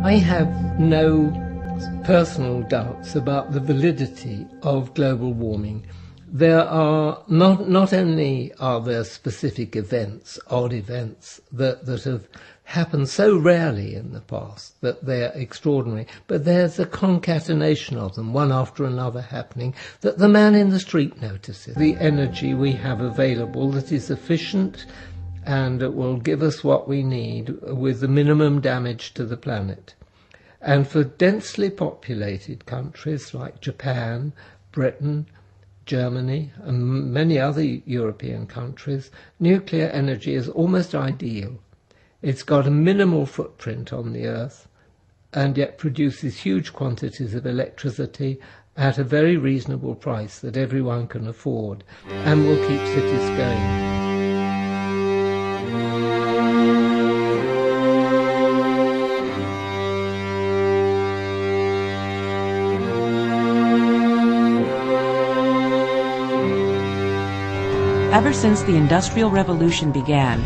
I have no personal doubts about the validity of global warming. There are not only are there specific events, odd events, that have happened so rarely in the past that they're extraordinary, but there's a concatenation of them, one after another happening, that the man in the street notices. The energy we have available that is efficient and it will give us what we need with the minimum damage to the planet. And for densely populated countries like Japan, Britain, Germany and many other European countries, nuclear energy is almost ideal. It's got a minimal footprint on the Earth and yet produces huge quantities of electricity at a very reasonable price that everyone can afford and will keep cities going. Ever since the Industrial Revolution began,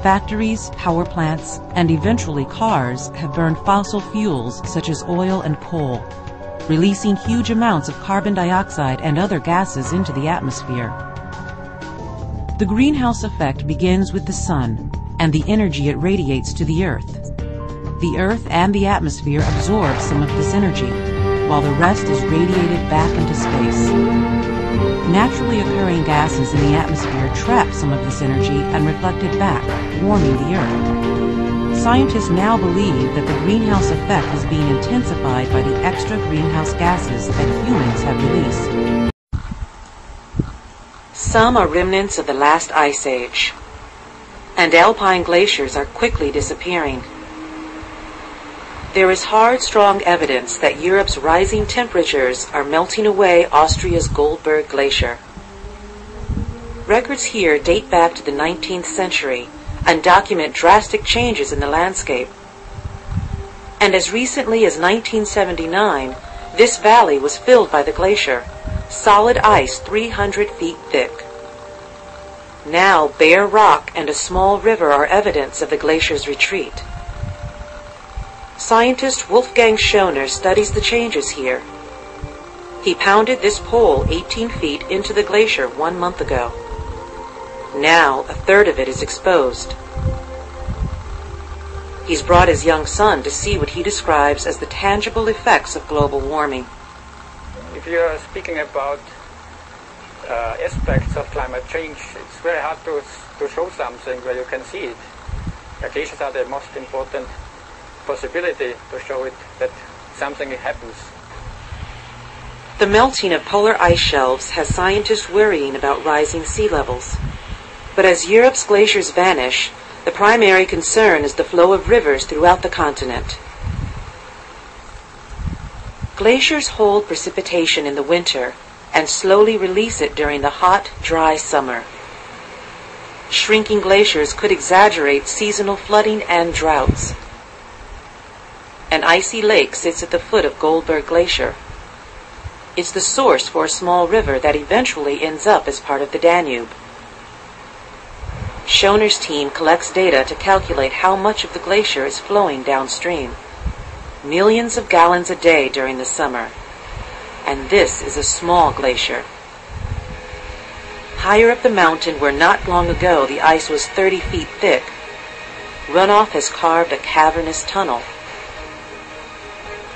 factories, power plants, and eventually cars have burned fossil fuels such as oil and coal, releasing huge amounts of carbon dioxide and other gases into the atmosphere. The greenhouse effect begins with the sun and the energy it radiates to the Earth. The Earth and the atmosphere absorb some of this energy, while the rest is radiated back into space. Naturally occurring gases in the atmosphere trap some of this energy and reflect it back, warming the Earth. Scientists now believe that the greenhouse effect is being intensified by the extra greenhouse gases that humans have released. Some are remnants of the last ice age, and alpine glaciers are quickly disappearing. There is hard, strong evidence that Europe's rising temperatures are melting away Austria's Goldberg Glacier. Records here date back to the 19th century and document drastic changes in the landscape. And as recently as 1979, this valley was filled by the glacier, solid ice 300 feet thick. Now bare rock and a small river are evidence of the glacier's retreat. Scientist Wolfgang Schoner studies the changes here. He pounded this pole 18 feet into the glacier 1 month ago. Now a third of it is exposed. He's brought his young son to see what he describes as the tangible effects of global warming. If you are speaking about aspects of climate change, it's very hard to show something where you can see it. Glaciers are the most important possibility to show it that something happens. The melting of polar ice shelves has scientists worrying about rising sea levels. But as Europe's glaciers vanish, the primary concern is the flow of rivers throughout the continent. Glaciers hold precipitation in the winter and slowly release it during the hot, dry summer. Shrinking glaciers could exaggerate seasonal flooding and droughts. An icy lake sits at the foot of Goldberg Glacier. It's the source for a small river that eventually ends up as part of the Danube. Schoner's team collects data to calculate how much of the glacier is flowing downstream. Millions of gallons a day during the summer. And this is a small glacier. Higher up the mountain, where not long ago the ice was 30 feet thick, runoff has carved a cavernous tunnel.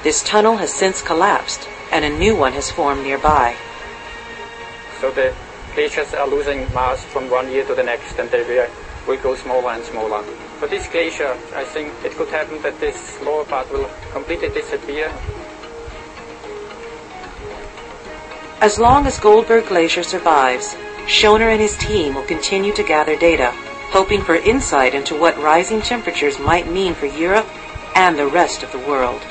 This tunnel has since collapsed, and a new one has formed nearby. So the glaciers are losing mass from one year to the next, and they will go smaller and smaller. For this glacier, I think it could happen that this lower part will completely disappear. As long as Goldberg Glacier survives, Schoner and his team will continue to gather data, hoping for insight into what rising temperatures might mean for Europe and the rest of the world.